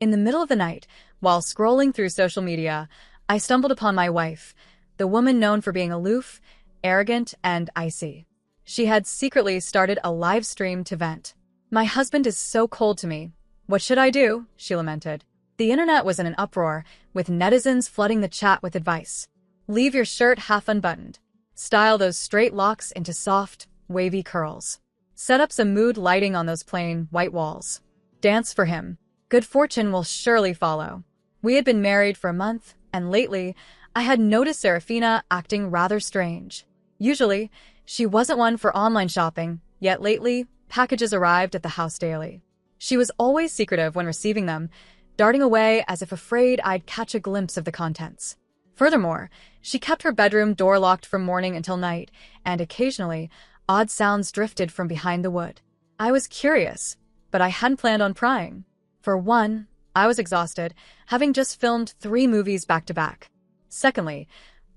In the middle of the night, while scrolling through social media, I stumbled upon my wife, the woman known for being aloof, arrogant, and icy. She had secretly started a live stream to vent. "My husband is so cold to me. What should I do?" she lamented. The internet was in an uproar, with netizens flooding the chat with advice. Leave your shirt half unbuttoned. Style those straight locks into soft, wavy curls. Set up some mood lighting on those plain, white walls. Dance for him. Good fortune will surely follow. We had been married for a month, and lately, I had noticed Serafina acting rather strange. Usually, she wasn't one for online shopping, yet lately, packages arrived at the house daily. She was always secretive when receiving them, darting away as if afraid I'd catch a glimpse of the contents. Furthermore, she kept her bedroom door locked from morning until night, and occasionally, odd sounds drifted from behind the wood. I was curious, but I hadn't planned on prying. For one, I was exhausted, having just filmed 3 movies back-to-back. Secondly,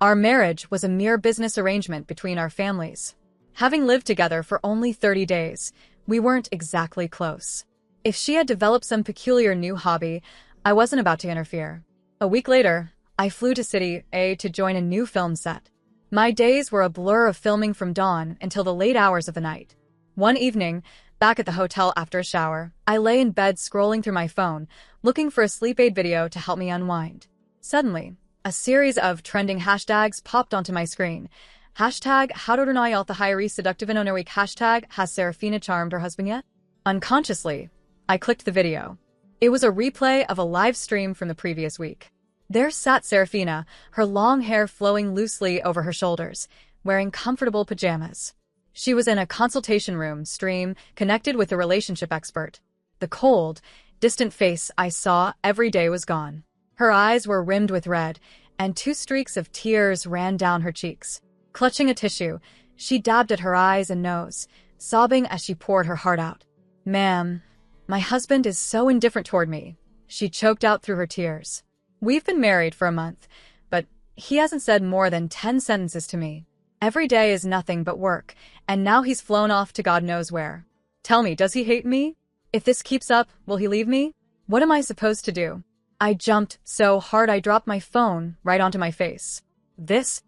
our marriage was a mere business arrangement between our families. Having lived together for only 30 days, we weren't exactly close. If she had developed some peculiar new hobby, I wasn't about to interfere. A week later, I flew to City A to join a new film set. My days were a blur of filming from dawn until the late hours of the night. One evening, back at the hotel after a shower, I lay in bed scrolling through my phone, looking for a sleep aid video to help me unwind. Suddenly, a series of trending hashtags popped onto my screen. Hashtag, how-to-deny-all-the-high-ri seductive in week. Hashtag, has Serafina charmed her husband yet? Unconsciously, I clicked the video. It was a replay of a live stream from the previous week. There sat Serafina, her long hair flowing loosely over her shoulders, wearing comfortable pajamas. She was in a consultation room stream connected with a relationship expert. The cold, distant face I saw every day was gone. Her eyes were rimmed with red, and 2 streaks of tears ran down her cheeks. Clutching a tissue, she dabbed at her eyes and nose, sobbing as she poured her heart out. "Ma'am, my husband is so indifferent toward me," she choked out through her tears. "We've been married for a month, but he hasn't said more than 10 sentences to me. Every day is nothing but work, and now he's flown off to God knows where. Tell me, does he hate me? If this keeps up, will he leave me? What am I supposed to do?" I jumped so hard I dropped my phone right onto my face. This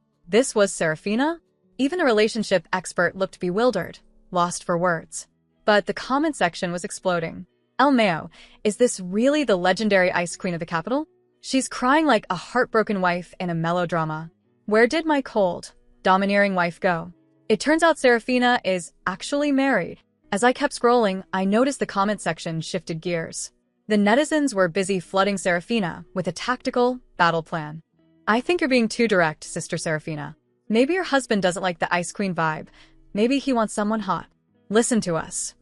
was Serafina? Even a relationship expert looked bewildered, lost for words. But the comment section was exploding. "El Mayo, is this really the legendary ice queen of the capital? She's crying like a heartbroken wife in a melodrama. Where did my cold, domineering wife go?" It turns out Serafina is actually married. As I kept scrolling, I noticed the comment section shifted gears. The netizens were busy flooding Serafina with a tactical battle plan. "I think you're being too direct, Sister Serafina. Maybe your husband doesn't like the ice queen vibe. Maybe he wants someone hot. Listen to us.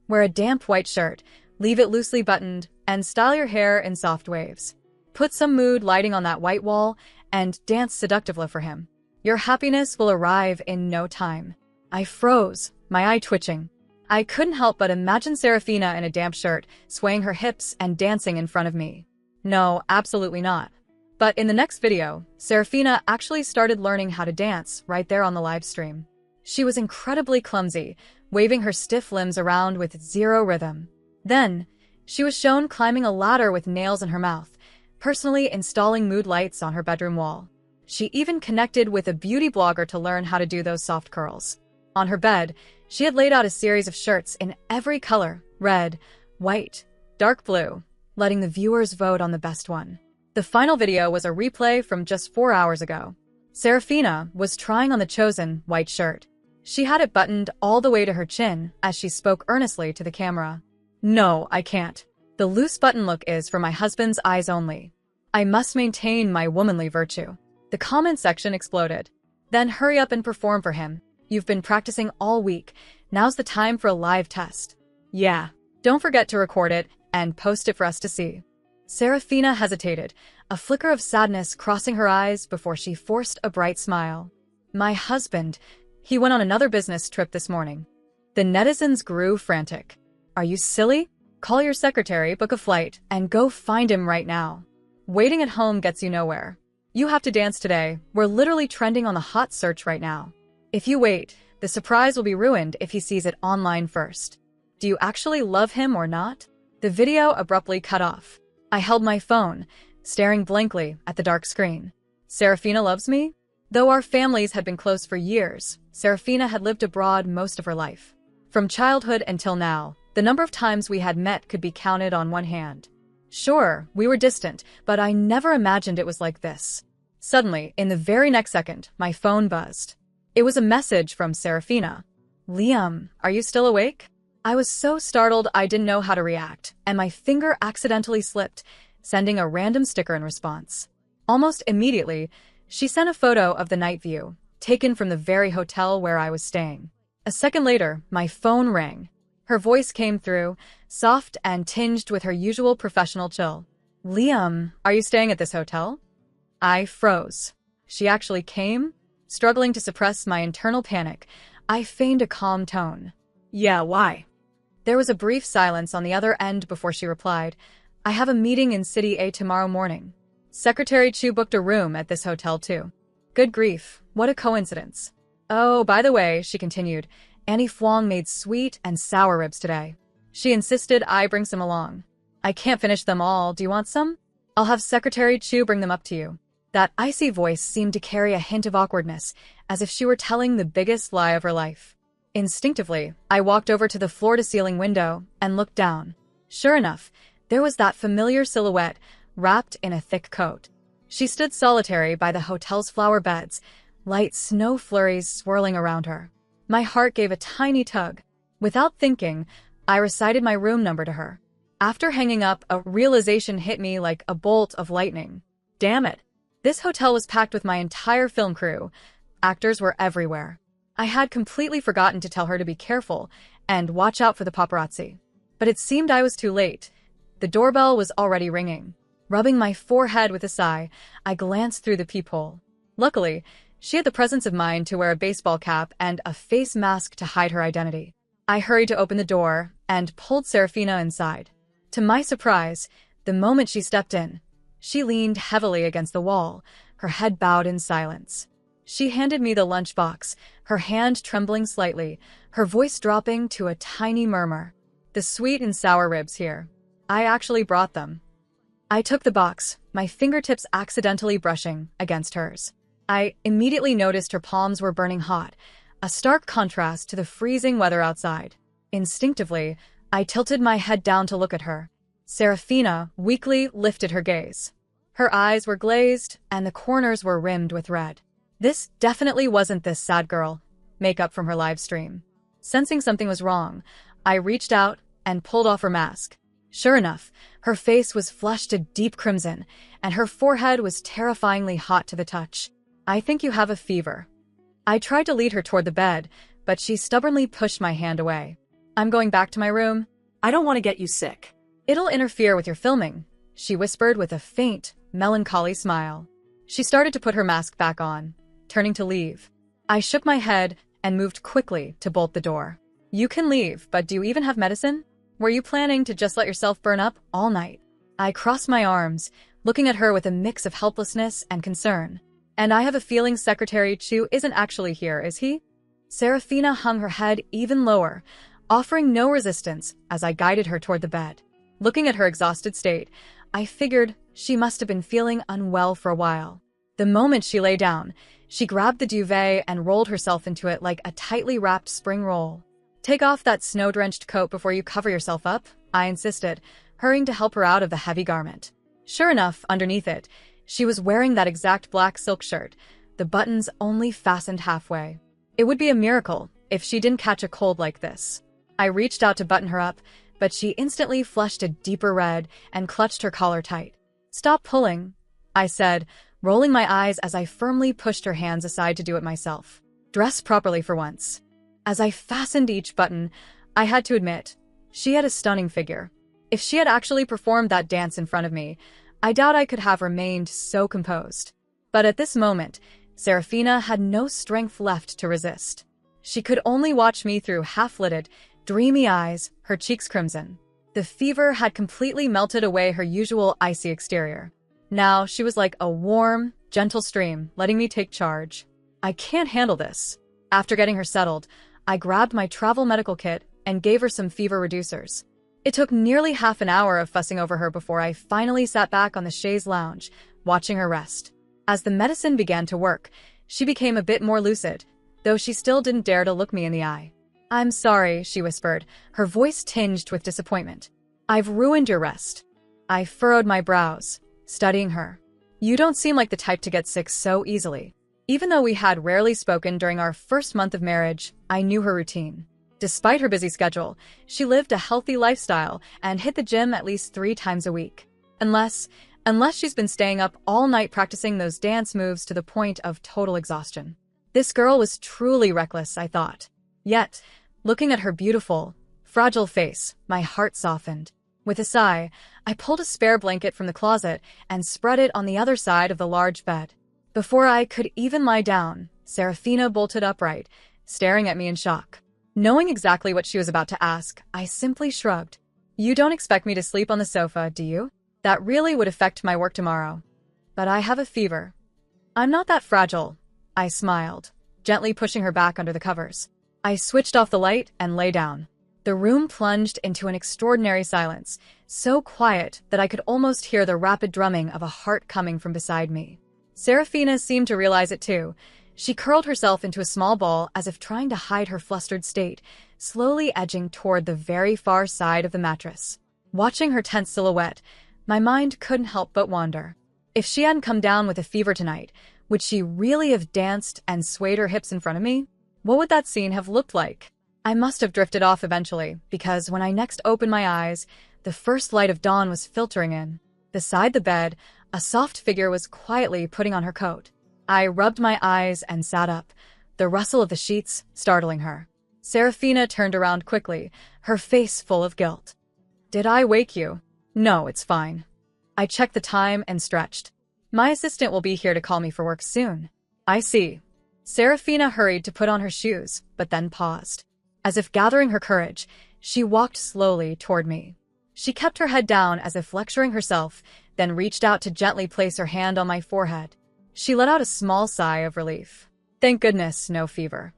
Wear a damp white shirt, leave it loosely buttoned, and style your hair in soft waves. Put some mood lighting on that white wall, and dance seductively for him. Your happiness will arrive in no time." I froze, my eye twitching. I couldn't help but imagine Serafina in a damp shirt, swaying her hips and dancing in front of me. No, absolutely not. But in the next video, Serafina actually started learning how to dance right there on the live stream. She was incredibly clumsy, waving her stiff limbs around with zero rhythm. Then, she was shown climbing a ladder with nails in her mouth, personally installing mood lights on her bedroom wall. She even connected with a beauty blogger to learn how to do those soft curls. On her bed, she had laid out a series of shirts in every color: red, white, dark blue, letting the viewers vote on the best one. The final video was a replay from just 4 hours ago. Serafina was trying on the chosen white shirt. She had it buttoned all the way to her chin as she spoke earnestly to the camera. "No, I can't. The loose button look is for my husband's eyes only. I must maintain my womanly virtue." The comment section exploded. "Then hurry up and perform for him. You've been practicing all week. Now's the time for a live test. Yeah, don't forget to record it and post it for us to see." Serafina hesitated, a flicker of sadness crossing her eyes before she forced a bright smile. "My husband, he went on another business trip this morning." The netizens grew frantic. "Are you silly? Call your secretary, book a flight, and go find him right now. Waiting at home gets you nowhere. You have to dance today. We're literally trending on the hot search right now. If you wait, the surprise will be ruined if he sees it online first. Do you actually love him or not?" The video abruptly cut off. I held my phone, staring blankly at the dark screen. Serafina loves me? Though our families had been close for years, Serafina had lived abroad most of her life. From childhood until now, the number of times we had met could be counted on one hand. Sure, we were distant, but I never imagined it was like this. Suddenly, in the very next second, my phone buzzed. It was a message from Serafina. "Liam, are you still awake?" I was so startled I didn't know how to react, and my finger accidentally slipped, sending a random sticker in response. Almost immediately, she sent a photo of the night view, taken from the very hotel where I was staying. A second later, my phone rang. Her voice came through, soft and tinged with her usual professional chill. "Liam, are you staying at this hotel?" I froze. She actually came? Struggling to suppress my internal panic, I feigned a calm tone. "Yeah, why?" There was a brief silence on the other end before she replied, "I have a meeting in City A tomorrow morning. Secretary Chu booked a room at this hotel too." Good grief, what a coincidence. "Oh, by the way," she continued, "Annie Fwang made sweet and sour ribs today. She insisted I bring some along. I can't finish them all, do you want some? I'll have Secretary Chu bring them up to you." That icy voice seemed to carry a hint of awkwardness, as if she were telling the biggest lie of her life. Instinctively, I walked over to the floor-to-ceiling window and looked down. Sure enough, there was that familiar silhouette, wrapped in a thick coat. She stood solitary by the hotel's flower beds, light snow flurries swirling around her. My heart gave a tiny tug. Without thinking, I recited my room number to her. After hanging up, a realization hit me like a bolt of lightning. Damn it! This hotel was packed with my entire film crew. Actors were everywhere. I had completely forgotten to tell her to be careful and watch out for the paparazzi. But it seemed I was too late. The doorbell was already ringing. Rubbing my forehead with a sigh, I glanced through the peephole. Luckily, she had the presence of mind to wear a baseball cap and a face mask to hide her identity. I hurried to open the door and pulled Serafina inside. To my surprise, the moment she stepped in, she leaned heavily against the wall, her head bowed in silence. She handed me the lunchbox, her hand trembling slightly, her voice dropping to a tiny murmur. "The sweet and sour ribs here. I actually brought them." I took the box, my fingertips accidentally brushing against hers. I immediately noticed her palms were burning hot, a stark contrast to the freezing weather outside. Instinctively, I tilted my head down to look at her. Serafina weakly lifted her gaze. Her eyes were glazed, and the corners were rimmed with red. This definitely wasn't this sad girl, makeup from her live stream. Sensing something was wrong, I reached out and pulled off her mask. Sure enough, her face was flushed to deep crimson, and her forehead was terrifyingly hot to the touch. "I think you have a fever." I tried to lead her toward the bed, but she stubbornly pushed my hand away. "I'm going back to my room." "I don't want to get you sick." "It'll interfere with your filming," she whispered with a faint, melancholy smile. She started to put her mask back on, turning to leave. I shook my head and moved quickly to bolt the door. "You can leave, but do you even have medicine? Were you planning to just let yourself burn up all night?" I crossed my arms, looking at her with a mix of helplessness and concern. "And I have a feeling Secretary Chu isn't actually here, is he?" Serafina hung her head even lower, offering no resistance as I guided her toward the bed. Looking at her exhausted state, I figured she must have been feeling unwell for a while. The moment she lay down, she grabbed the duvet and rolled herself into it like a tightly wrapped spring roll. "Take off that snow-drenched coat before you cover yourself up," I insisted, hurrying to help her out of the heavy garment. Sure enough, underneath it, she was wearing that exact black silk shirt, the buttons only fastened halfway. It would be a miracle if she didn't catch a cold like this. I reached out to button her up, but she instantly flushed a deeper red and clutched her collar tight. "Stop pulling," I said, rolling my eyes as I firmly pushed her hands aside to do it myself. "Dress properly for once." As I fastened each button, I had to admit, she had a stunning figure. If she had actually performed that dance in front of me, I doubt I could have remained so composed. But at this moment, Serafina had no strength left to resist. She could only watch me through half-lidded, dreamy eyes, her cheeks crimson. The fever had completely melted away her usual icy exterior. Now she was like a warm, gentle stream, letting me take charge. "I can't handle this." After getting her settled, I grabbed my travel medical kit and gave her some fever reducers. It took nearly half an hour of fussing over her before I finally sat back on the chaise lounge, watching her rest. As the medicine began to work, she became a bit more lucid, though she still didn't dare to look me in the eye. "I'm sorry," she whispered, her voice tinged with disappointment. "I've ruined your rest." I furrowed my brows, studying her. "You don't seem like the type to get sick so easily." Even though we had rarely spoken during our first month of marriage, I knew her routine. Despite her busy schedule, she lived a healthy lifestyle and hit the gym at least 3 times a week. Unless she's been staying up all night practicing those dance moves to the point of total exhaustion. This girl was truly reckless, I thought. Yet, looking at her beautiful, fragile face, my heart softened. With a sigh, I pulled a spare blanket from the closet and spread it on the other side of the large bed. Before I could even lie down, Serafina bolted upright, staring at me in shock. Knowing exactly what she was about to ask, I simply shrugged. "You don't expect me to sleep on the sofa, do you? That really would affect my work tomorrow." "But I have a fever." "I'm not that fragile," I smiled, gently pushing her back under the covers. I switched off the light and lay down. The room plunged into an extraordinary silence, so quiet that I could almost hear the rapid drumming of a heart coming from beside me. Serafina seemed to realize it too. She curled herself into a small ball as if trying to hide her flustered state, slowly edging toward the very far side of the mattress. Watching her tense silhouette, my mind couldn't help but wonder. If she hadn't come down with a fever tonight, would she really have danced and swayed her hips in front of me? What would that scene have looked like? I must have drifted off eventually, because when I next opened my eyes, the first light of dawn was filtering in. Beside the bed, a soft figure was quietly putting on her coat. I rubbed my eyes and sat up, the rustle of the sheets startling her. Serafina turned around quickly, her face full of guilt. "Did I wake you?" "No, it's fine." I checked the time and stretched. "My assistant will be here to call me for work soon." "I see." Serafina hurried to put on her shoes, but then paused. As if gathering her courage, she walked slowly toward me. She kept her head down as if lecturing herself, then reached out to gently place her hand on my forehead. She let out a small sigh of relief. "Thank goodness, no fever."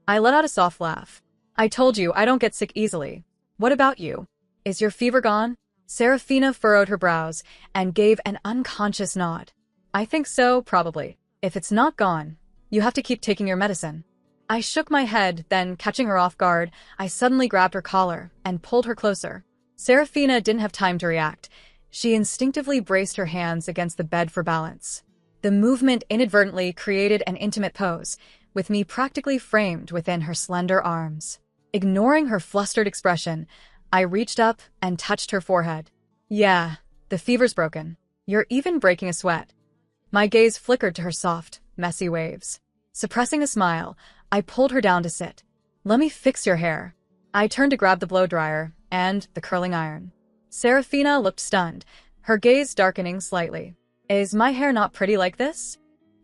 I let out a soft laugh. "I told you I don't get sick easily. What about you? Is your fever gone?" Serafina furrowed her brows and gave an unconscious nod. "I think so, probably. If it's not gone, you have to keep taking your medicine." I shook my head, then, catching her off guard, I suddenly grabbed her collar and pulled her closer. Serafina didn't have time to react. She instinctively braced her hands against the bed for balance. The movement inadvertently created an intimate pose, with me practically framed within her slender arms. Ignoring her flustered expression, I reached up and touched her forehead. "Yeah, the fever's broken. You're even breaking a sweat." My gaze flickered to her soft, messy waves. Suppressing a smile, I pulled her down to sit. "Let me fix your hair." I turned to grab the blow-dryer and the curling iron. Serafina looked stunned, her gaze darkening slightly. "Is my hair not pretty like this?"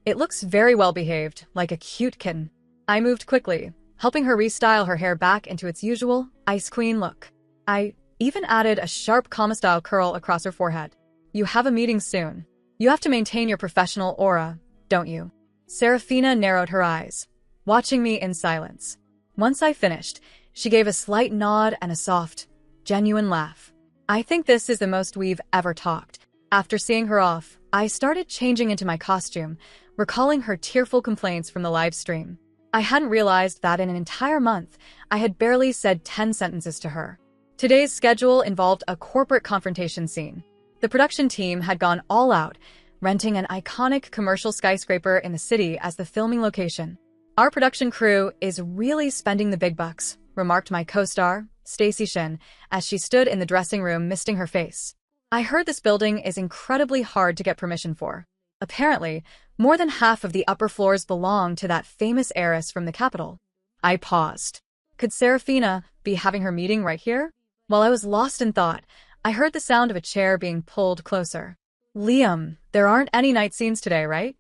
"It looks very well behaved, like a cute kitten." I moved quickly, helping her restyle her hair back into its usual Ice Queen look. I even added a sharp Kama-style curl across her forehead. "You have a meeting soon. You have to maintain your professional aura, don't you?" Serafina narrowed her eyes, watching me in silence. Once I finished, she gave a slight nod and a soft, genuine laugh. "I think this is the most we've ever talked." After seeing her off, I started changing into my costume, recalling her tearful complaints from the live stream. I hadn't realized that in an entire month, I had barely said 10 sentences to her. Today's schedule involved a corporate confrontation scene. The production team had gone all out, renting an iconic commercial skyscraper in the city as the filming location. "Our production crew is really spending the big bucks," remarked my co-star, Stacy Shin, as she stood in the dressing room misting her face. "I heard this building is incredibly hard to get permission for. Apparently, more than half of the upper floors belong to that famous heiress from the capital." I paused. Could Serafina be having her meeting right here? While I was lost in thought, I heard the sound of a chair being pulled closer. "Liam, there aren't any night scenes today, right?"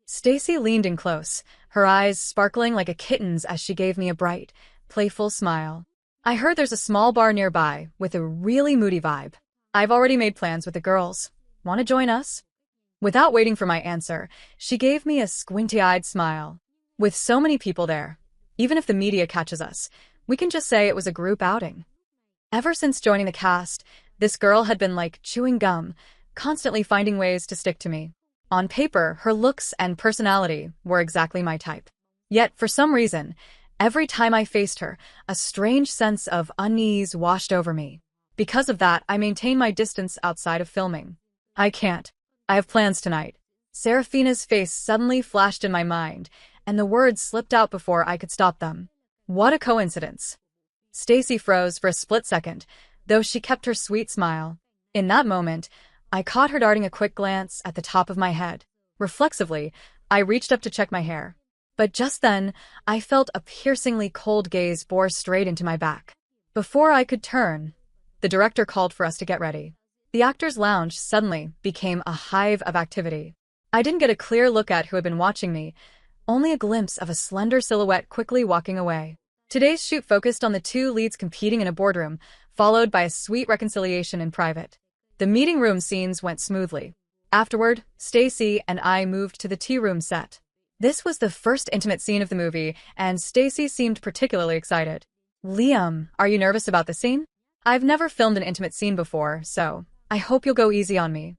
Stacy leaned in close, her eyes sparkling like a kitten's as she gave me a bright, playful smile. "I heard there's a small bar nearby with a really moody vibe. I've already made plans with the girls. Want to join us?" Without waiting for my answer, she gave me a squinty-eyed smile. "With so many people there, even if the media catches us, we can just say it was a group outing." Ever since joining the cast, this girl had been like chewing gum, constantly finding ways to stick to me. On paper, her looks and personality were exactly my type. Yet, for some reason, every time I faced her, a strange sense of unease washed over me. Because of that, I maintain my distance outside of filming. I can't. I have plans tonight. Serafina's face suddenly flashed in my mind, and the words slipped out before I could stop them. What a coincidence. Stacy froze for a split second, though she kept her sweet smile. In that moment, I caught her darting a quick glance at the top of my head. Reflexively, I reached up to check my hair. But just then, I felt a piercingly cold gaze bore straight into my back. Before I could turn, the director called for us to get ready. The actors' lounge suddenly became a hive of activity. I didn't get a clear look at who had been watching me, only a glimpse of a slender silhouette quickly walking away. Today's shoot focused on the two leads competing in a boardroom, followed by a sweet reconciliation in private. The meeting room scenes went smoothly. Afterward, Stacy and I moved to the tea room set. This was the first intimate scene of the movie, and Stacy seemed particularly excited. Liam, are you nervous about the scene? I've never filmed an intimate scene before, so I hope you'll go easy on me.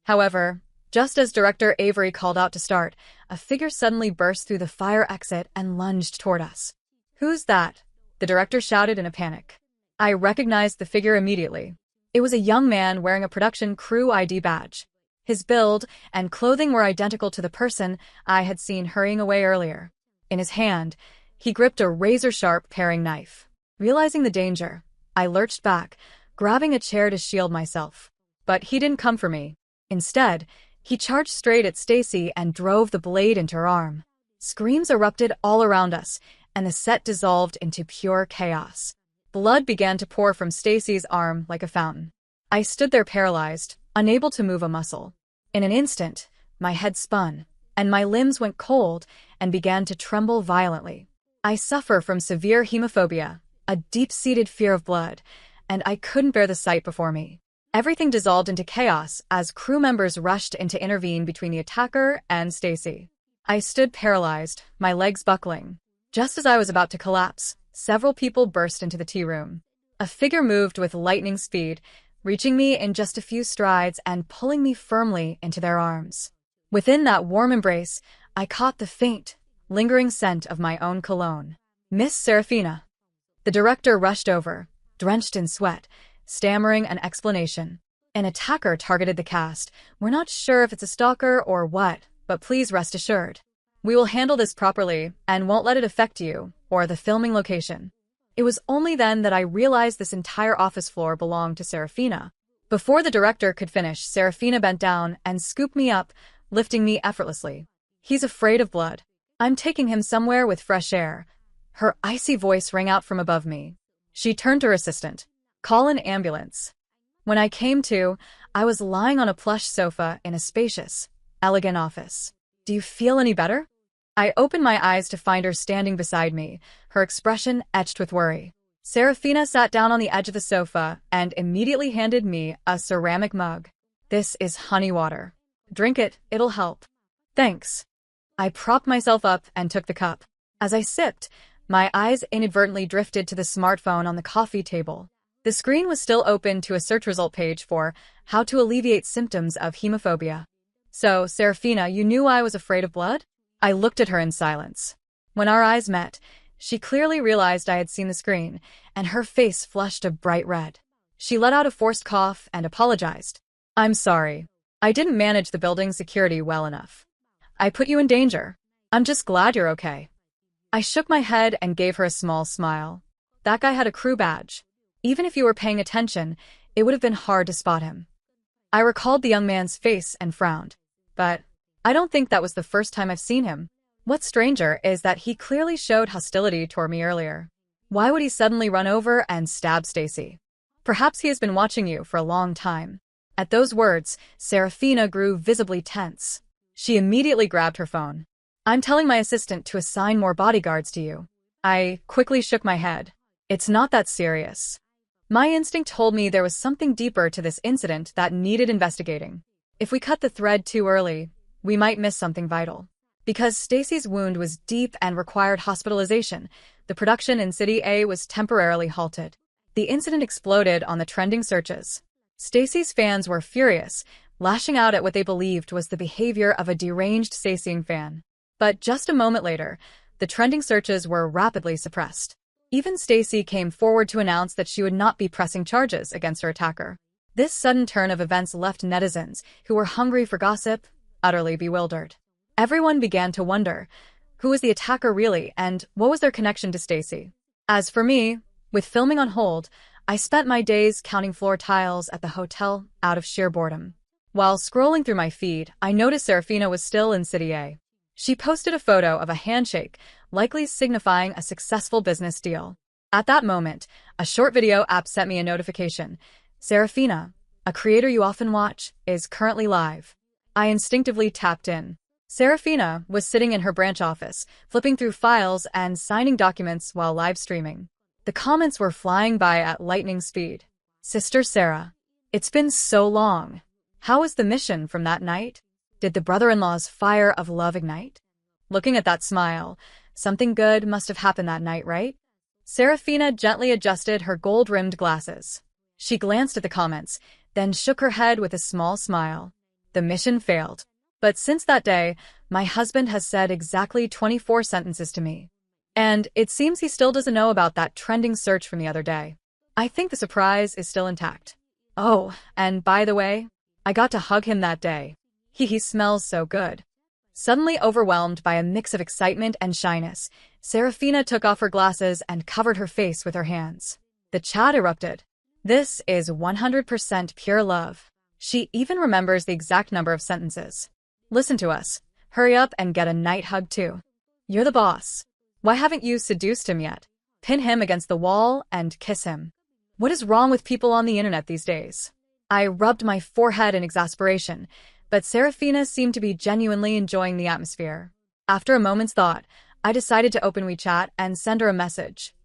However, just as director Avery called out to start, a figure suddenly burst through the fire exit and lunged toward us. Who's that? The director shouted in a panic. I recognized the figure immediately. It was a young man wearing a production crew ID badge. His build and clothing were identical to the person I had seen hurrying away earlier. In his hand, he gripped a razor-sharp paring knife. Realizing the danger, I lurched back, grabbing a chair to shield myself. But he didn't come for me. Instead, he charged straight at Stacy and drove the blade into her arm. Screams erupted all around us, and the set dissolved into pure chaos. Blood began to pour from Stacy's arm like a fountain. I stood there paralyzed, unable to move a muscle. In an instant, my head spun, and my limbs went cold and began to tremble violently. I suffer from severe hemophobia, a deep-seated fear of blood, and I couldn't bear the sight before me. Everything dissolved into chaos as crew members rushed in to intervene between the attacker and Stacy. I stood paralyzed, my legs buckling. Just as I was about to collapse, several people burst into the tea room. A figure moved with lightning speed, reaching me in just a few strides and pulling me firmly into their arms. Within that warm embrace, I caught the faint, lingering scent of my own cologne. Miss Serafina. The director rushed over, drenched in sweat, stammering an explanation. An attacker targeted the cast. We're not sure if it's a stalker or what, but please rest assured. We will handle this properly and won't let it affect you or the filming location. It was only then that I realized this entire office floor belonged to Serafina. Before the director could finish, Serafina bent down and scooped me up, lifting me effortlessly. He's afraid of blood. I'm taking him somewhere with fresh air. Her icy voice rang out from above me. She turned to her assistant. Call an ambulance. When I came to, I was lying on a plush sofa in a spacious, elegant office. Do you feel any better? I opened my eyes to find her standing beside me, her expression etched with worry. Serafina sat down on the edge of the sofa and immediately handed me a ceramic mug. This is honey water. Drink it, it'll help. Thanks. I propped myself up and took the cup. As I sipped, my eyes inadvertently drifted to the smartphone on the coffee table. The screen was still open to a search result page for how to alleviate symptoms of hemophobia. So, Serafina, you knew I was afraid of blood? I looked at her in silence. When our eyes met, she clearly realized I had seen the screen, and her face flushed a bright red. She let out a forced cough and apologized. I'm sorry. I didn't manage the building's security well enough. I put you in danger. I'm just glad you're okay. I shook my head and gave her a small smile. That guy had a crew badge. Even if you were paying attention, it would have been hard to spot him. I recalled the young man's face and frowned. But I don't think that was the first time I've seen him. What's stranger is that he clearly showed hostility toward me earlier. Why would he suddenly run over and stab Stacy? Perhaps he has been watching you for a long time. At those words, Serafina grew visibly tense. She immediately grabbed her phone. I'm telling my assistant to assign more bodyguards to you. I quickly shook my head. It's not that serious. My instinct told me there was something deeper to this incident that needed investigating. If we cut the thread too early, we might miss something vital. Because Stacy's wound was deep and required hospitalization, the production in City A was temporarily halted. The incident exploded on the trending searches. Stacy's fans were furious, lashing out at what they believed was the behavior of a deranged Staceying fan. But just a moment later, the trending searches were rapidly suppressed. Even Stacey came forward to announce that she would not be pressing charges against her attacker. This sudden turn of events left netizens, who were hungry for gossip, utterly bewildered. Everyone began to wonder, who was the attacker really, and what was their connection to Stacey? As for me, with filming on hold, I spent my days counting floor tiles at the hotel out of sheer boredom. While scrolling through my feed, I noticed Serafina was still in City A. She posted a photo of a handshake, likely signifying a successful business deal. At that moment, a short video app sent me a notification. Serafina, a creator you often watch, is currently live. I instinctively tapped in. Serafina was sitting in her branch office, flipping through files and signing documents while live streaming. The comments were flying by at lightning speed. Sister Sarah, it's been so long. How was the mission from that night? Did the brother-in-law's fire of love ignite? Looking at that smile, something good must have happened that night, right? Serafina gently adjusted her gold-rimmed glasses. She glanced at the comments, then shook her head with a small smile. The mission failed. But since that day, my husband has said exactly 24 sentences to me. And it seems he still doesn't know about that trending search from the other day. I think the surprise is still intact. Oh, and by the way, I got to hug him that day. He smells so good. Suddenly overwhelmed by a mix of excitement and shyness, Serafina took off her glasses and covered her face with her hands. The chat erupted. This is 100% pure love. She even remembers the exact number of sentences. Listen to us. Hurry up and get a night hug too. You're the boss. Why haven't you seduced him yet? Pin him against the wall and kiss him. What is wrong with people on the internet these days? I rubbed my forehead in exasperation, but Serafina seemed to be genuinely enjoying the atmosphere. After a moment's thought, I decided to open WeChat and send her a message.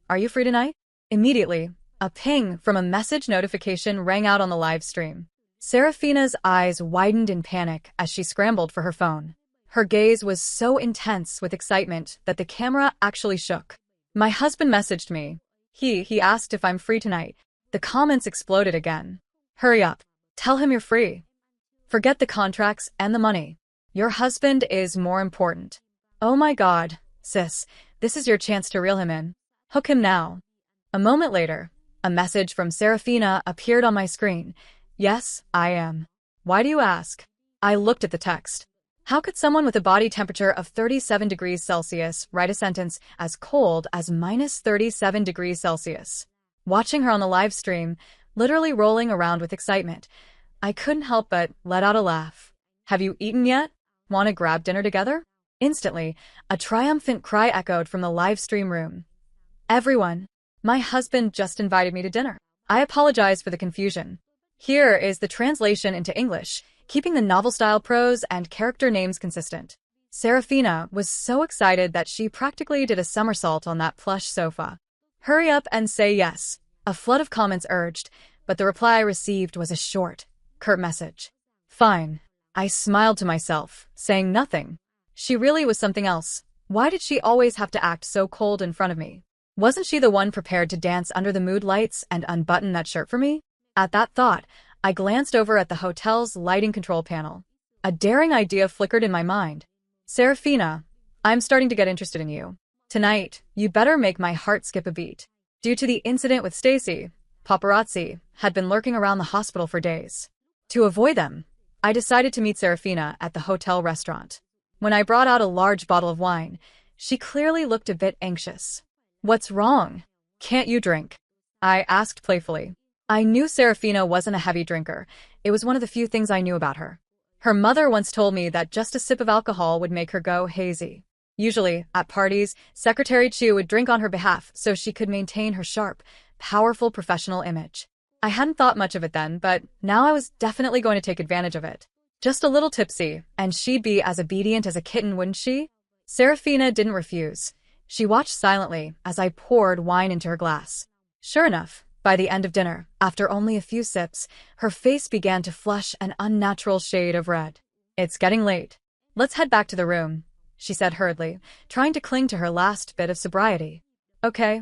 Are you free tonight? Immediately, a ping from a message notification rang out on the live stream. Serafina's eyes widened in panic as she scrambled for her phone. Her gaze was so intense with excitement that the camera actually shook. My husband messaged me. He asked if I'm free tonight. The comments exploded again. Hurry up. Tell him you're free. Forget the contracts and the money. Your husband is more important. Oh my God, sis, this is your chance to reel him in. Hook him now. A moment later, a message from Serafina appeared on my screen. Yes, I am. Why do you ask? I looked at the text. How could someone with a body temperature of 37 degrees Celsius write a sentence as cold as minus 37 degrees Celsius? Watching her on the live stream, literally rolling around with excitement, I couldn't help but let out a laugh. Have you eaten yet? Want to grab dinner together? Instantly, a triumphant cry echoed from the live stream room. Everyone, my husband just invited me to dinner. I apologize for the confusion. Here is the translation into English, keeping the novel-style prose and character names consistent. Serafina was so excited that she practically did a somersault on that plush sofa. Hurry up and say yes. A flood of comments urged, but the reply I received was a short, curt message. Fine. I smiled to myself, saying nothing. She really was something else. Why did she always have to act so cold in front of me? Wasn't she the one prepared to dance under the mood lights and unbutton that shirt for me? At that thought, I glanced over at the hotel's lighting control panel. A daring idea flickered in my mind. Serafina, I'm starting to get interested in you. Tonight, you better make my heart skip a beat. Due to the incident with Stacy, paparazzi had been lurking around the hospital for days. To avoid them, I decided to meet Serafina at the hotel restaurant. When I brought out a large bottle of wine, she clearly looked a bit anxious. What's wrong? Can't you drink? I asked playfully. I knew Serafina wasn't a heavy drinker. It was one of the few things I knew about her. Her mother once told me that just a sip of alcohol would make her go hazy. Usually, at parties, Secretary Chu would drink on her behalf so she could maintain her sharp, powerful professional image. I hadn't thought much of it then, but now I was definitely going to take advantage of it. Just a little tipsy, and she'd be as obedient as a kitten, wouldn't she? Serafina didn't refuse. She watched silently as I poured wine into her glass. Sure enough, by the end of dinner, after only a few sips, her face began to flush an unnatural shade of red. It's getting late. Let's head back to the room, she said hurriedly, trying to cling to her last bit of sobriety. Okay,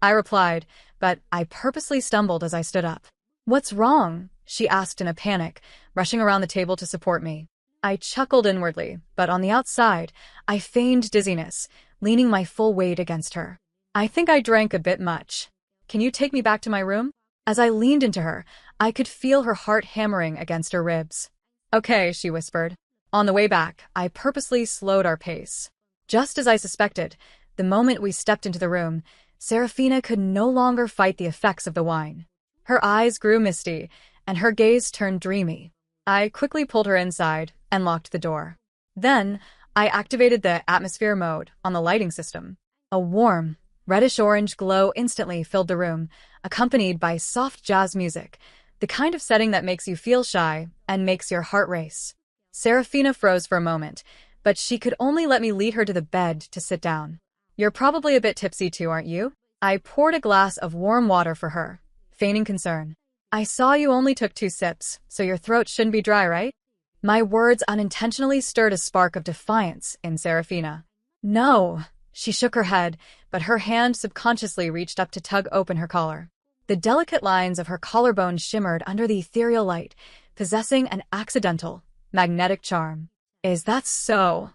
I replied, but I purposely stumbled as I stood up. "What's wrong?" she asked in a panic, rushing around the table to support me. I chuckled inwardly, but on the outside, I feigned dizziness, leaning my full weight against her. "I think I drank a bit much. Can you take me back to my room?" As I leaned into her, I could feel her heart hammering against her ribs. "Okay," she whispered. On the way back, I purposely slowed our pace. Just as I suspected, the moment we stepped into the room, Serafina could no longer fight the effects of the wine. Her eyes grew misty, and her gaze turned dreamy. I quickly pulled her inside and locked the door. Then, I activated the atmosphere mode on the lighting system. A warm, reddish-orange glow instantly filled the room, accompanied by soft jazz music, the kind of setting that makes you feel shy and makes your heart race. Serafina froze for a moment, but she could only let me lead her to the bed to sit down. "You're probably a bit tipsy too, aren't you?" I poured a glass of warm water for her, feigning concern. "I saw you only took 2 sips, so your throat shouldn't be dry, right?" My words unintentionally stirred a spark of defiance in Serafina. "No." She shook her head, but her hand subconsciously reached up to tug open her collar. The delicate lines of her collarbone shimmered under the ethereal light, possessing an accidental, magnetic charm. "Is that so?"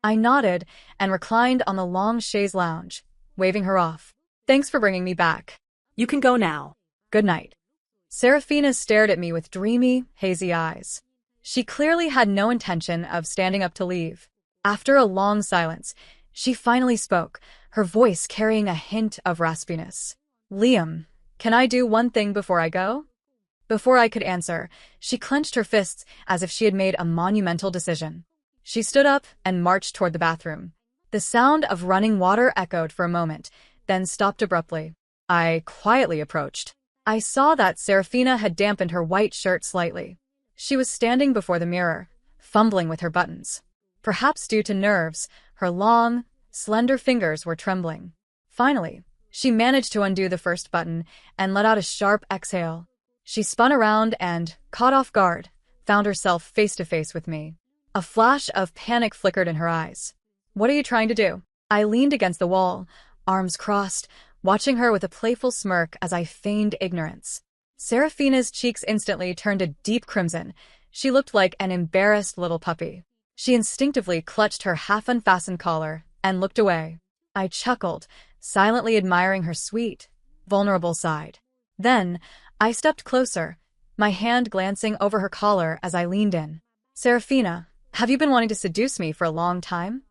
I nodded and reclined on the long chaise lounge, waving her off. "Thanks for bringing me back. You can go now. Good night." Serafina stared at me with dreamy, hazy eyes. She clearly had no intention of standing up to leave. After a long silence, she finally spoke, her voice carrying a hint of raspiness. "Liam, can I do one thing before I go?" Before I could answer, she clenched her fists as if she had made a monumental decision. She stood up and marched toward the bathroom. The sound of running water echoed for a moment, then stopped abruptly. I quietly approached. I saw that Serafina had dampened her white shirt slightly. She was standing before the mirror, fumbling with her buttons. Perhaps due to nerves, her long, slender fingers were trembling. Finally, she managed to undo the first button and let out a sharp exhale. She spun around and, caught off guard, found herself face to face with me. A flash of panic flickered in her eyes. "What are you trying to do?" I leaned against the wall, arms crossed, watching her with a playful smirk as I feigned ignorance. Serafina's cheeks instantly turned a deep crimson. She looked like an embarrassed little puppy. She instinctively clutched her half-unfastened collar and looked away. I chuckled, silently admiring her sweet, vulnerable side. Then, I stepped closer, my hand glancing over her collar as I leaned in. "Serafina, have you been wanting to seduce me for a long time?"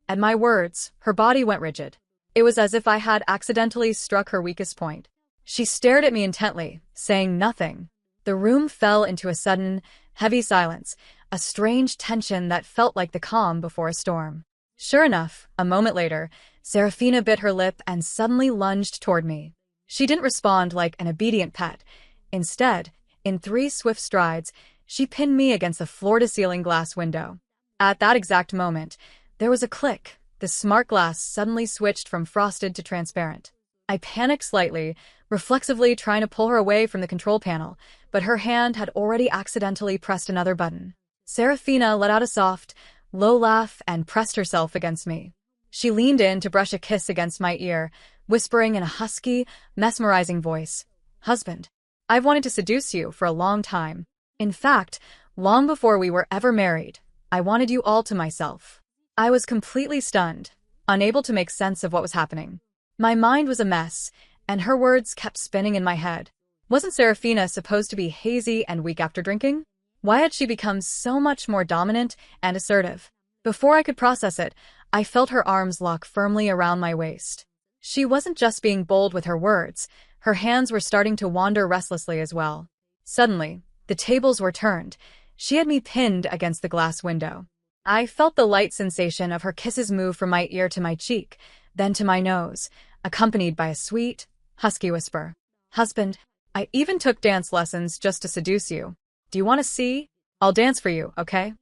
At my words, her body went rigid. It was as if I had accidentally struck her weakest point. She stared at me intently, saying nothing. The room fell into a sudden, heavy silence, a strange tension that felt like the calm before a storm. Sure enough, a moment later, Serafina bit her lip and suddenly lunged toward me. She didn't respond like an obedient pet. Instead, in 3 swift strides, she pinned me against the floor-to-ceiling glass window. At that exact moment, there was a click. The smart glass suddenly switched from frosted to transparent. I panicked slightly, reflexively trying to pull her away from the control panel, but her hand had already accidentally pressed another button. Serafina let out a soft, low laugh and pressed herself against me. She leaned in to brush a kiss against my ear, whispering in a husky, mesmerizing voice, "Husband, I've wanted to seduce you for a long time. In fact, long before we were ever married, I wanted you all to myself." I was completely stunned, unable to make sense of what was happening. My mind was a mess, and her words kept spinning in my head. Wasn't Serafina supposed to be hazy and weak after drinking? Why had she become so much more dominant and assertive? Before I could process it, I felt her arms lock firmly around my waist. She wasn't just being bold with her words, her hands were starting to wander restlessly as well. Suddenly, the tables were turned. She had me pinned against the glass window. I felt the light sensation of her kisses move from my ear to my cheek, then to my nose, accompanied by a sweet, husky whisper. "Husband, I even took dance lessons just to seduce you. Do you want to see? I'll dance for you, okay?"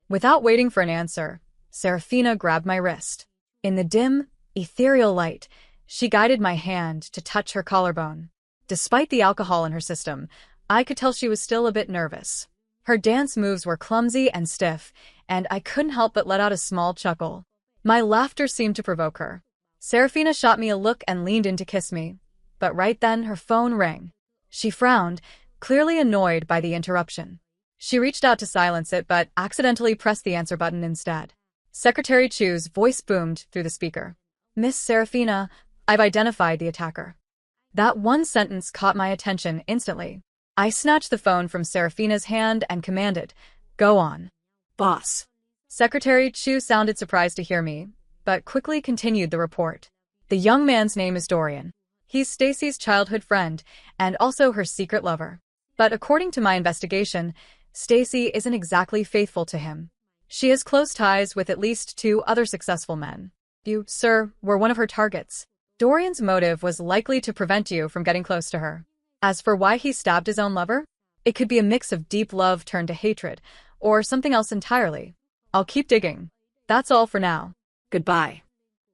Without waiting for an answer, Serafina grabbed my wrist. In the dim, ethereal light, she guided my hand to touch her collarbone. Despite the alcohol in her system, I could tell she was still a bit nervous. Her dance moves were clumsy and stiff, and I couldn't help but let out a small chuckle. My laughter seemed to provoke her. Serafina shot me a look and leaned in to kiss me. But right then, her phone rang. She frowned, clearly annoyed by the interruption. She reached out to silence it but accidentally pressed the answer button instead. Secretary Chu's voice boomed through the speaker. "Miss Serafina, I've identified the attacker." That one sentence caught my attention instantly. I snatched the phone from Serafina's hand and commanded, "Go on." Boss. Secretary Chu sounded surprised to hear me, but quickly continued the report. "The young man's name is Dorian. He's Stacy's childhood friend and also her secret lover. But according to my investigation, Stacy isn't exactly faithful to him. She has close ties with at least 2 other successful men. You, sir, were one of her targets. Dorian's motive was likely to prevent you from getting close to her. As for why he stabbed his own lover, it could be a mix of deep love turned to hatred, or something else entirely. I'll keep digging. That's all for now." Goodbye.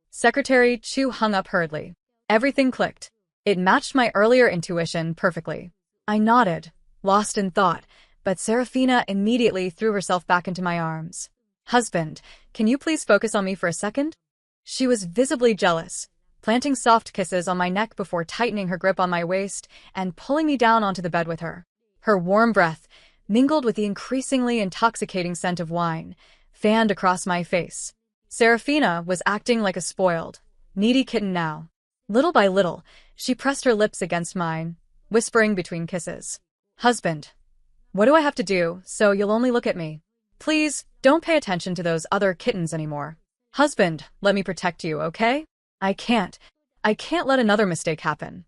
Secretary Chu hung up hurriedly. Everything clicked. It matched my earlier intuition perfectly. I nodded, lost in thought, but Serafina immediately threw herself back into my arms. "Husband, can you please focus on me for a second?" She was visibly jealous, planting soft kisses on my neck before tightening her grip on my waist and pulling me down onto the bed with her. Her warm breath, mingled with the increasingly intoxicating scent of wine, fanned across my face. Serafina was acting like a spoiled, needy kitten now. Little by little, she pressed her lips against mine, whispering between kisses. "Husband, what do I have to do so you'll only look at me? Please, don't pay attention to those other kittens anymore. Husband, let me protect you, okay? I can't let another mistake happen."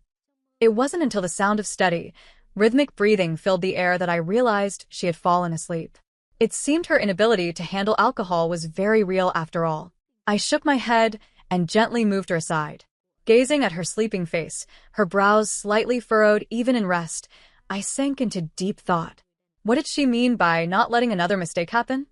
It wasn't until the sound of steady, rhythmic breathing filled the air that I realized she had fallen asleep. It seemed her inability to handle alcohol was very real after all. I shook my head and gently moved her aside. Gazing at her sleeping face, her brows slightly furrowed even in rest, I sank into deep thought. What did she mean by not letting another mistake happen?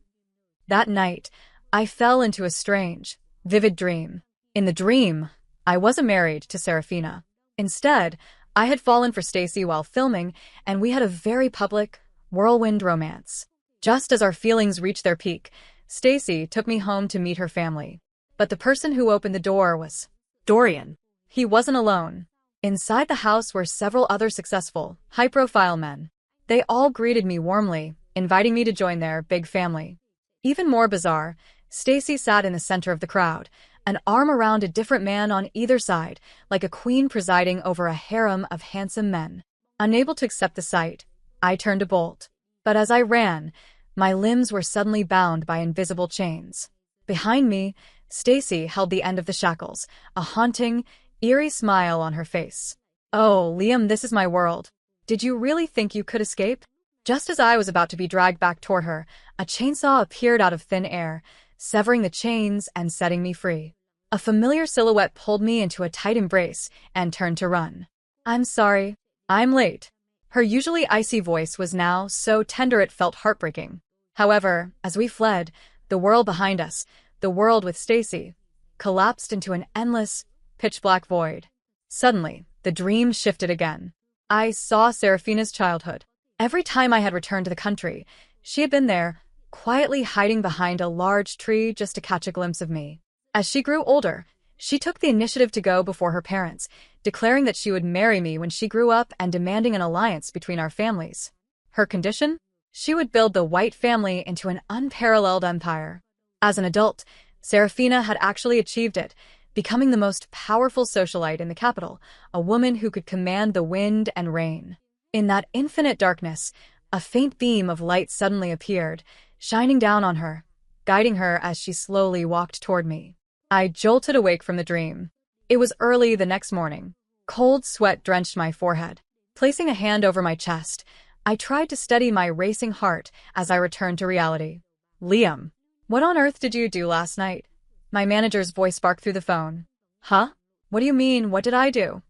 That night, I fell into a strange, vivid dream. In the dream, I wasn't married to Serafina. Instead, I had fallen for Stacy while filming, and we had a very public, whirlwind romance. Just as our feelings reached their peak, Stacy took me home to meet her family. But the person who opened the door was Dorian. He wasn't alone. Inside the house were several other successful, high-profile men. They all greeted me warmly, inviting me to join their big family. Even more bizarre, Stacy sat in the center of the crowd, an arm around a different man on either side, like a queen presiding over a harem of handsome men. Unable to accept the sight, I turned to bolt. But as I ran, my limbs were suddenly bound by invisible chains. Behind me, Stacy held the end of the shackles, a haunting, eerie smile on her face. "Oh, Liam, this is my world. Did you really think you could escape?" Just as I was about to be dragged back toward her, a chainsaw appeared out of thin air, severing the chains and setting me free. A familiar silhouette pulled me into a tight embrace and turned to run. "I'm sorry. I'm late." Her usually icy voice was now so tender it felt heartbreaking. However, as we fled, the world behind us, the world with Stacy, collapsed into an endless, pitch-black void. Suddenly, the dream shifted again. I saw Serafina's childhood. Every time I had returned to the country, she had been there, quietly hiding behind a large tree just to catch a glimpse of me. As she grew older, she took the initiative to go before her parents, declaring that she would marry me when she grew up and demanding an alliance between our families. Her condition? She would build the White family into an unparalleled empire. As an adult, Serafina had actually achieved it, becoming the most powerful socialite in the capital, a woman who could command the wind and rain. In that infinite darkness, a faint beam of light suddenly appeared, shining down on her, guiding her as she slowly walked toward me. I jolted awake from the dream. It was early the next morning. Cold sweat drenched my forehead. Placing a hand over my chest, I tried to steady my racing heart as I returned to reality. "Liam, what on earth did you do last night?" My manager's voice barked through the phone. "Huh? What do you mean, what did I do?"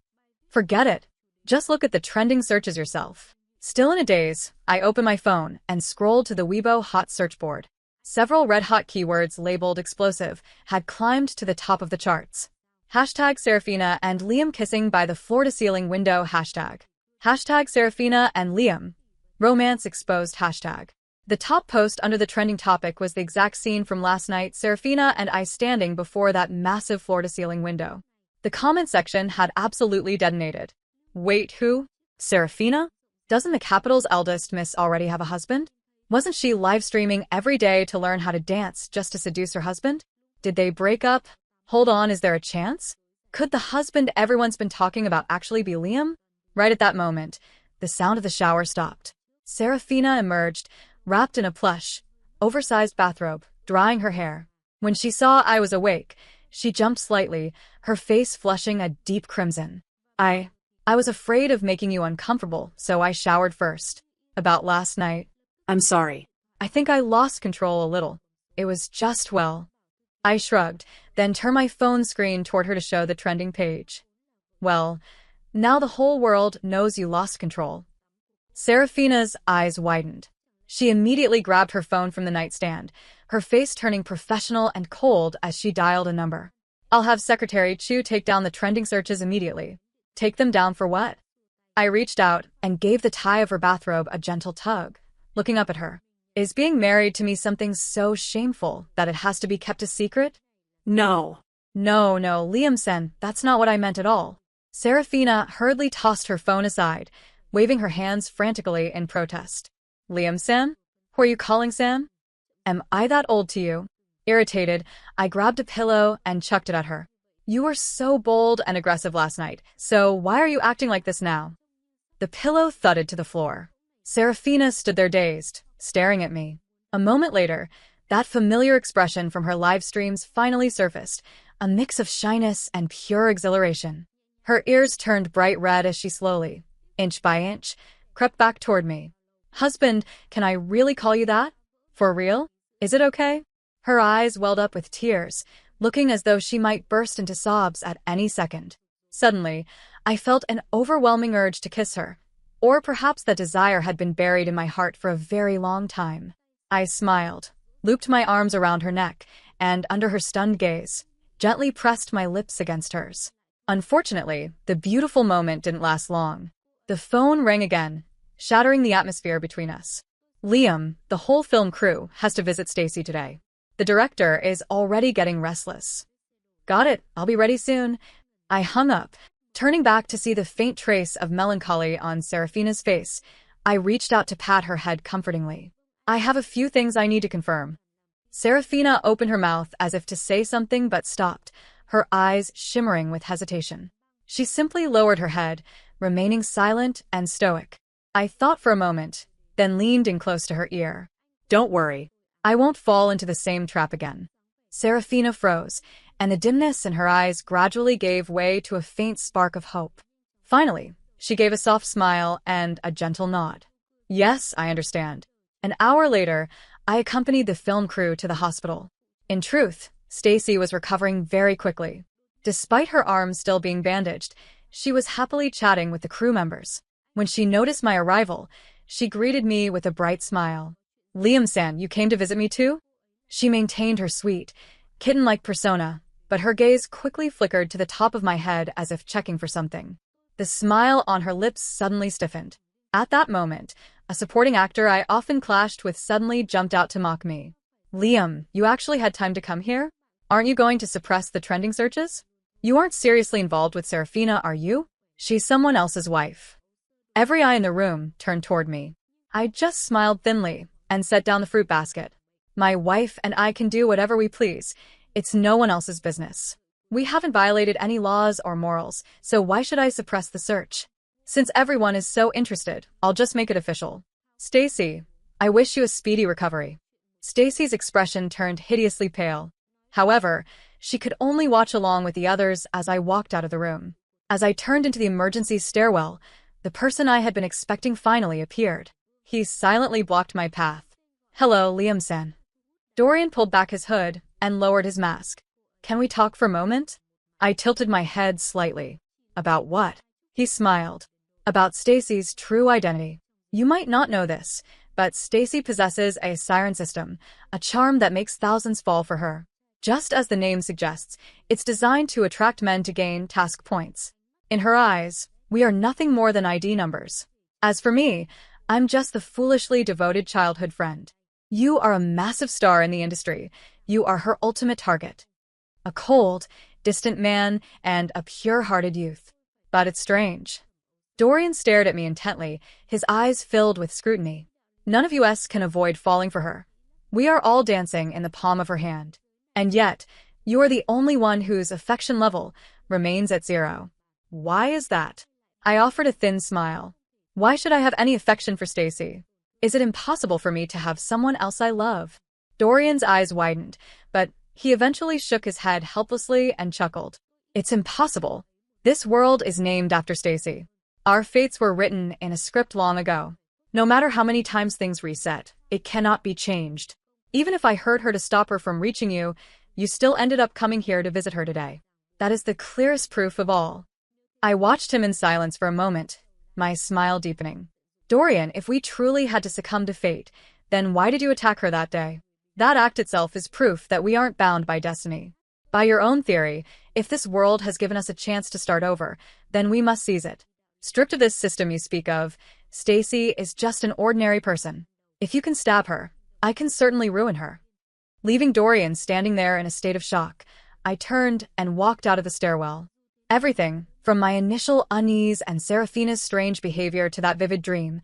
"Forget it. Just look at the trending searches yourself." Still in a daze, I opened my phone and scrolled to the Weibo hot search board. Several red-hot keywords labeled explosive had climbed to the top of the charts. Hashtag Serafina and Liam kissing by the floor-to-ceiling window hashtag. Hashtag Serafina and Liam. Romance exposed hashtag. The top post under the trending topic was the exact scene from last night, Serafina and I standing before that massive floor-to-ceiling window. The comment section had absolutely detonated. Wait, who? Serafina? Doesn't the capital's eldest miss already have a husband? Wasn't she live streaming every day to learn how to dance just to seduce her husband? Did they break up? Hold on, is there a chance? Could the husband everyone's been talking about actually be Liam? Right at that moment, the sound of the shower stopped. Serafina emerged, wrapped in a plush, oversized bathrobe, drying her hair. When she saw I was awake, she jumped slightly, her face flushing a deep crimson. I was afraid of making you uncomfortable, so I showered first. About last night. I'm sorry. I think I lost control a little. It was just, well. I shrugged, then turned my phone screen toward her to show the trending page. Well, now the whole world knows you lost control. Serafina's eyes widened. She immediately grabbed her phone from the nightstand, her face turning professional and cold as she dialed a number. I'll have Secretary Chu take down the trending searches immediately. Take them down for what? I reached out and gave the tie of her bathrobe a gentle tug, looking up at her. Is being married to me something so shameful that it has to be kept a secret? No. No, Liam-sen, that's not what I meant at all. Serafina hurriedly tossed her phone aside, waving her hands frantically in protest. Liam-san? Who are you calling Sam? Am I that old to you? Irritated, I grabbed a pillow and chucked it at her. You were so bold and aggressive last night, so why are you acting like this now? The pillow thudded to the floor. Serafina stood there dazed, staring at me. A moment later, that familiar expression from her live streams finally surfaced, a mix of shyness and pure exhilaration. Her ears turned bright red as she slowly, inch by inch, crept back toward me. Husband, can I really call you that? For real? Is it okay? Her eyes welled up with tears, looking as though she might burst into sobs at any second. Suddenly, I felt an overwhelming urge to kiss her, or perhaps that desire had been buried in my heart for a very long time. I smiled, looped my arms around her neck, and, under her stunned gaze, gently pressed my lips against hers. Unfortunately, the beautiful moment didn't last long. The phone rang again, shattering the atmosphere between us. Liam, the whole film crew, has to visit Stacy today. The director is already getting restless. Got it, I'll be ready soon. I hung up. Turning back to see the faint trace of melancholy on Serafina's face, I reached out to pat her head comfortingly. I have a few things I need to confirm. Serafina opened her mouth as if to say something but stopped, her eyes shimmering with hesitation. She simply lowered her head, remaining silent and stoic. I thought for a moment, then leaned in close to her ear. Don't worry. I won't fall into the same trap again. Serafina froze, and the dimness in her eyes gradually gave way to a faint spark of hope. Finally, she gave a soft smile and a gentle nod. Yes, I understand. An hour later, I accompanied the film crew to the hospital. In truth, Stacy was recovering very quickly. Despite her arms still being bandaged, she was happily chatting with the crew members. When she noticed my arrival, she greeted me with a bright smile. Liam-san, you came to visit me too? She maintained her sweet, kitten-like persona, but her gaze quickly flickered to the top of my head as if checking for something. The smile on her lips suddenly stiffened. At that moment, a supporting actor I often clashed with suddenly jumped out to mock me. Liam, you actually had time to come here? Aren't you going to suppress the trending searches? You aren't seriously involved with Serafina, are you? She's someone else's wife. Every eye in the room turned toward me. I just smiled thinly and set down the fruit basket. My wife and I can do whatever we please. It's no one else's business. We haven't violated any laws or morals, so why should I suppress the search? Since everyone is so interested, I'll just make it official. Stacy, I wish you a speedy recovery. Stacy's expression turned hideously pale. However, she could only watch along with the others as I walked out of the room. As I turned into the emergency stairwell, the person I had been expecting finally appeared. He silently blocked my path. Hello, Liam-san. Dorian pulled back his hood and lowered his mask. Can we talk for a moment? I tilted my head slightly. About what? He smiled. About Stacy's true identity. You might not know this, but Stacy possesses a siren system, a charm that makes thousands fall for her. Just as the name suggests, it's designed to attract men to gain task points. In her eyes, we are nothing more than ID numbers. As for me, I'm just the foolishly devoted childhood friend. You are a massive star in the industry. You are her ultimate target. A cold, distant man and a pure-hearted youth. But it's strange. Dorian stared at me intently, his eyes filled with scrutiny. None of us can avoid falling for her. We are all dancing in the palm of her hand. And yet, you are the only one whose affection level remains at 0. Why is that? I offered a thin smile. Why should I have any affection for Stacy? Is it impossible for me to have someone else I love? Dorian's eyes widened, but he eventually shook his head helplessly and chuckled. It's impossible. This world is named after Stacy. Our fates were written in a script long ago. No matter how many times things reset, it cannot be changed. Even if I hurt her to stop her from reaching you, you still ended up coming here to visit her today. That is the clearest proof of all. I watched him in silence for a moment, my smile deepening. Dorian, if we truly had to succumb to fate, then why did you attack her that day? That act itself is proof that we aren't bound by destiny. By your own theory, if this world has given us a chance to start over, then we must seize it. Stripped of this system you speak of, Stacy is just an ordinary person. If you can stab her, I can certainly ruin her. Leaving Dorian standing there in a state of shock, I turned and walked out of the stairwell. Everything, from my initial unease and Seraphina's strange behavior to that vivid dream,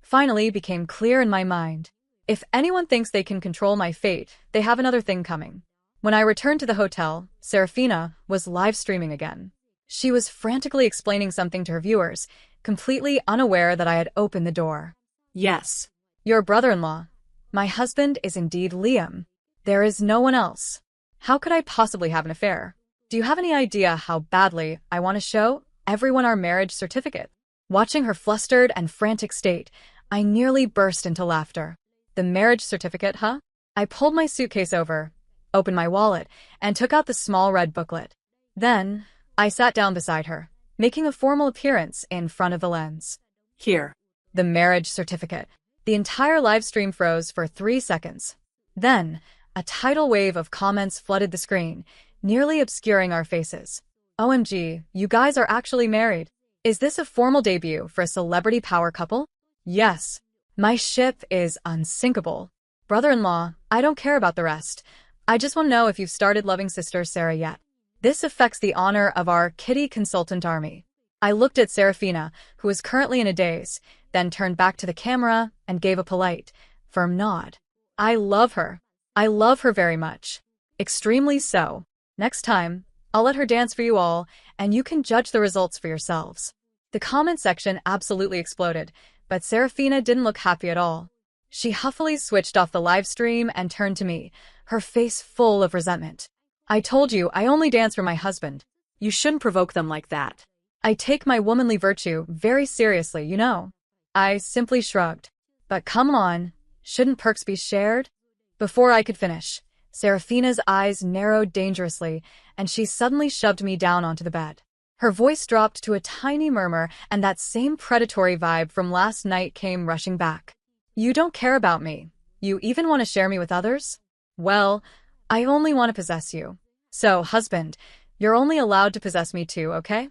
finally became clear in my mind. If anyone thinks they can control my fate, they have another thing coming. When I returned to the hotel, Seraphina was live streaming again. She was frantically explaining something to her viewers, completely unaware that I had opened the door. Yes. Your brother-in-law. My husband is indeed Liam. There is no one else. How could I possibly have an affair? Do you have any idea how badly I want to show everyone our marriage certificate? Watching her flustered and frantic state, I nearly burst into laughter. The marriage certificate, huh? I pulled my suitcase over, opened my wallet, and took out the small red booklet. Then, I sat down beside her, making a formal appearance in front of the lens. Here. The marriage certificate. The entire live stream froze for 3 seconds. Then, a tidal wave of comments flooded the screen, nearly obscuring our faces. OMG, you guys are actually married. Is this a formal debut for a celebrity power couple? Yes. My ship is unsinkable. Brother-in-law, I don't care about the rest. I just want to know if you've started loving Sister Sarah yet. This affects the honor of our kitty consultant army. I looked at Seraphina, who was currently in a daze, then turned back to the camera and gave a polite, firm nod. I love her. I love her very much. Extremely so. Next time, I'll let her dance for you all, and you can judge the results for yourselves. The comment section absolutely exploded, but Seraphina didn't look happy at all. She huffily switched off the live stream and turned to me, her face full of resentment. I told you I only dance for my husband. You shouldn't provoke them like that. I take my womanly virtue very seriously, you know. I simply shrugged. But come on, shouldn't perks be shared? Before I could finish, Seraphina's eyes narrowed dangerously, and she suddenly shoved me down onto the bed. Her voice dropped to a tiny murmur, and that same predatory vibe from last night came rushing back. You don't care about me. You even want to share me with others? Well, I only want to possess you. So, husband, you're only allowed to possess me too, okay?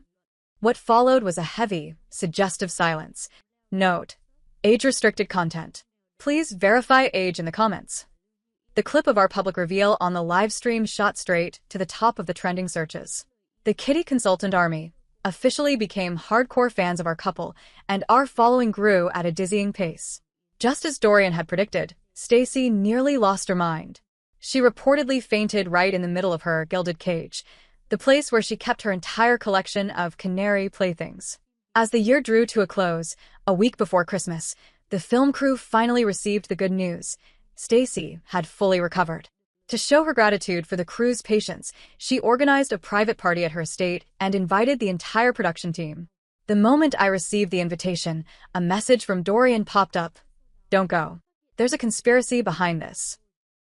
What followed was a heavy, suggestive silence. Note: age-restricted content. Please verify age in the comments. The clip of our public reveal on the live stream shot straight to the top of the trending searches. The kitty consultant army officially became hardcore fans of our couple, and our following grew at a dizzying pace. Just as Dorian had predicted, Stacy nearly lost her mind. She reportedly fainted right in the middle of her gilded cage, the place where she kept her entire collection of canary playthings. As the year drew to a close, a week before Christmas, the film crew finally received the good news. Stacy had fully recovered. To show her gratitude for the crew's patience, she organized a private party at her estate and invited the entire production team. The moment I received the invitation, a message from Dorian popped up. Don't go. There's a conspiracy behind this.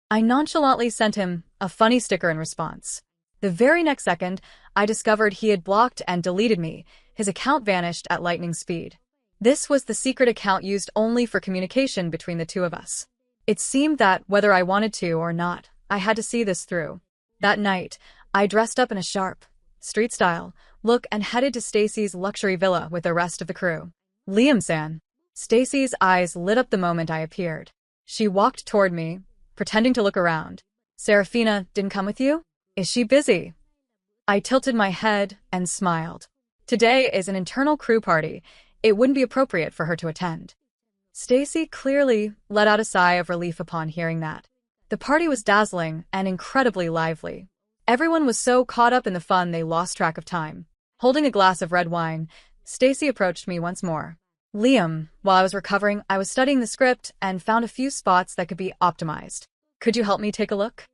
I nonchalantly sent him a funny sticker in response. The very next second, I discovered he had blocked and deleted me. His account vanished at lightning speed. This was the secret account used only for communication between the two of us. It seemed that, whether I wanted to or not, I had to see this through. That night, I dressed up in a sharp, street-style look and headed to Stacy's luxury villa with the rest of the crew. Liam-san. Stacy's eyes lit up the moment I appeared. She walked toward me, pretending to look around. Seraphina didn't come with you? Is she busy? I tilted my head and smiled. Today is an internal crew party. it wouldn't be appropriate for her to attend. Stacy clearly let out a sigh of relief upon hearing that. The party was dazzling and incredibly lively. Everyone was so caught up in the fun they lost track of time. Holding a glass of red wine, Stacy approached me once more. Liam, while I was recovering, I was studying the script and found a few spots that could be optimized. Could you help me take a look?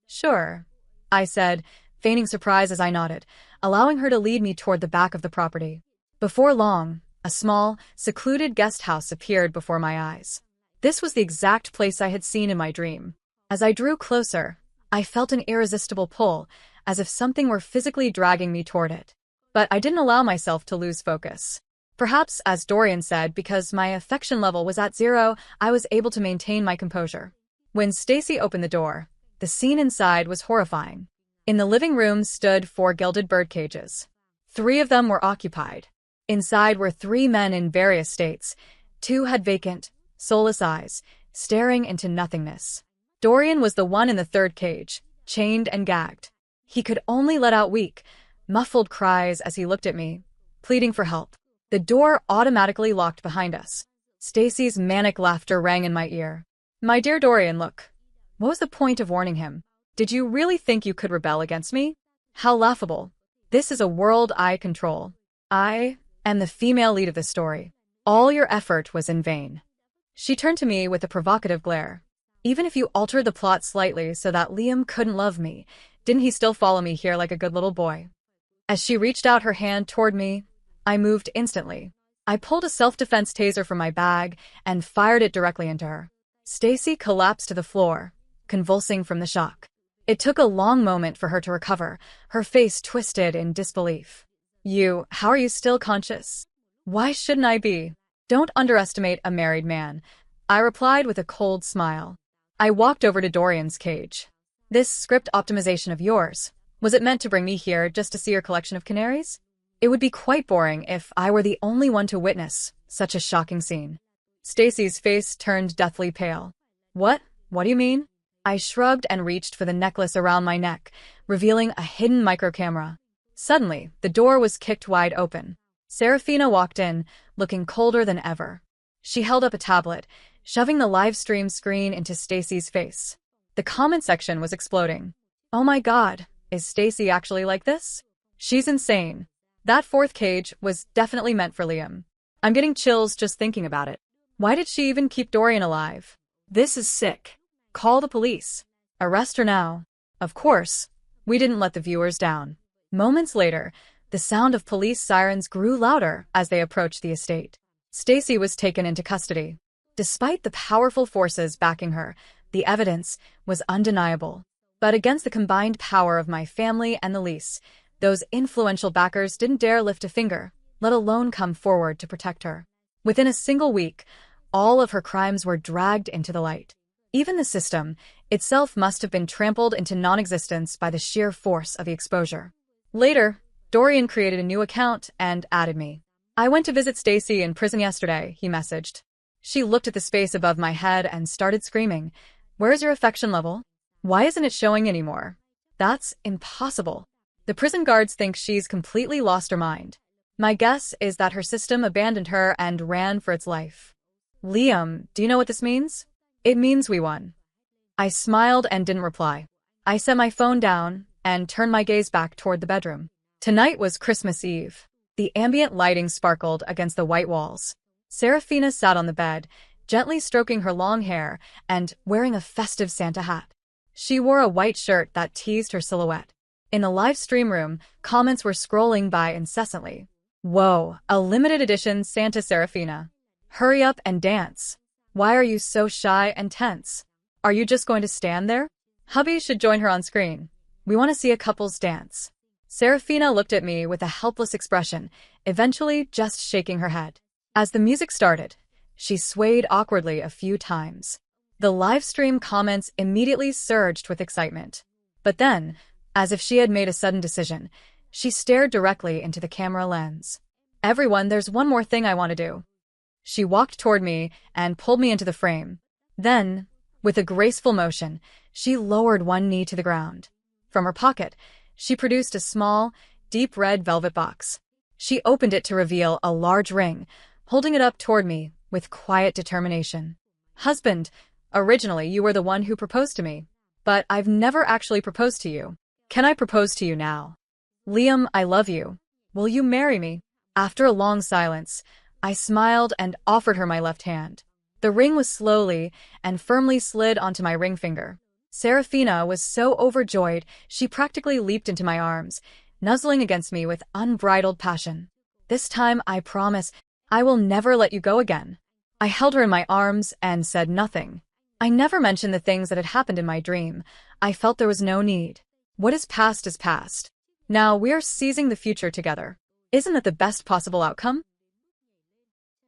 Sure, I said, feigning surprise as I nodded, allowing her to lead me toward the back of the property. Before long, a small, secluded guest house appeared before my eyes. This was the exact place I had seen in my dream. As I drew closer, I felt an irresistible pull, as if something were physically dragging me toward it. But I didn't allow myself to lose focus. Perhaps, as Dorian said, because my affection level was at 0, I was able to maintain my composure. When Stacy opened the door, the scene inside was horrifying. In the living room stood 4 gilded bird cages. 3 of them were occupied. Inside were 3 men in various states. 2 had vacant, soulless eyes, staring into nothingness. Dorian was the one in the 3rd cage, chained and gagged. He could only let out weak, muffled cries as he looked at me, pleading for help. The door automatically locked behind us. Stacy's manic laughter rang in my ear. My dear Dorian, look. What was the point of warning him? Did you really think you could rebel against me? How laughable. This is a world I control. I am the female lead of the story. All your effort was in vain. She turned to me with a provocative glare. Even if you altered the plot slightly so that Liam couldn't love me, didn't he still follow me here like a good little boy? As she reached out her hand toward me, I moved instantly. I pulled a self-defense taser from my bag and fired it directly into her. Stacy collapsed to the floor, convulsing from the shock. It took a long moment for her to recover, her face twisted in disbelief. How are you still conscious? Why shouldn't I be? Don't underestimate a married man, I replied with a cold smile. I walked over to Dorian's cage. This script optimization of yours, was it meant to bring me here just to see your collection of canaries? It would be quite boring if I were the only one to witness such a shocking scene. Stacy's face turned deathly pale. What do you mean? I shrugged and reached for the necklace around my neck, revealing a hidden microcamera. Suddenly, the door was kicked wide open. Serafina walked in, looking colder than ever. She held up a tablet, shoving the live stream screen into Stacy's face. The comment section was exploding. Oh my god, is Stacy actually like this? She's insane. That 4th cage was definitely meant for Liam. I'm getting chills just thinking about it. Why did she even keep Dorian alive? This is sick. Call the police. Arrest her now. Of course, we didn't let the viewers down. Moments later, the sound of police sirens grew louder as they approached the estate. Stacy was taken into custody. Despite the powerful forces backing her, the evidence was undeniable. But against the combined power of my family and the lease, those influential backers didn't dare lift a finger, let alone come forward to protect her. Within a single week, all of her crimes were dragged into the light. Even the system itself must have been trampled into non-existence by the sheer force of the exposure. Later, Dorian created a new account and added me. I went to visit Stacy in prison yesterday, he messaged. She looked at the space above my head and started screaming. Where's your affection level? Why isn't it showing anymore? That's impossible. The prison guards think she's completely lost her mind. My guess is that her system abandoned her and ran for its life. Liam, do you know what this means? It means we won. I smiled and didn't reply. I set my phone down and turned my gaze back toward the bedroom. Tonight was Christmas Eve. The ambient lighting sparkled against the white walls. Serafina sat on the bed, gently stroking her long hair and wearing a festive Santa hat. She wore a white shirt that teased her silhouette. In the live stream room, comments were scrolling by incessantly. Whoa, a limited edition Santa Serafina. Hurry up and dance. Why are you so shy and tense? Are you just going to stand there? Hubby should join her on screen. We want to see a couple's dance. Serafina looked at me with a helpless expression, eventually just shaking her head. As the music started, she swayed awkwardly a few times. The live stream comments immediately surged with excitement. But then, as if she had made a sudden decision, she stared directly into the camera lens. Everyone, there's one more thing I want to do. She walked toward me and pulled me into the frame. Then, with a graceful motion, she lowered one knee to the ground. From her pocket, she produced a small, deep red velvet box. She opened it to reveal a large ring, holding it up toward me with quiet determination. Husband, originally you were the one who proposed to me, but I've never actually proposed to you. Can I propose to you now? Liam, I love you. Will you marry me? After a long silence, I smiled and offered her my left hand. The ring was slowly and firmly slid onto my ring finger. Serafina was so overjoyed she practically leaped into my arms, nuzzling against me with unbridled passion. This time, I promise, I will never let you go again. I held her in my arms and said nothing. I never mentioned the things that had happened in my dream. I felt there was no need. What is past is past. Now we are seizing the future together. Isn't that the best possible outcome?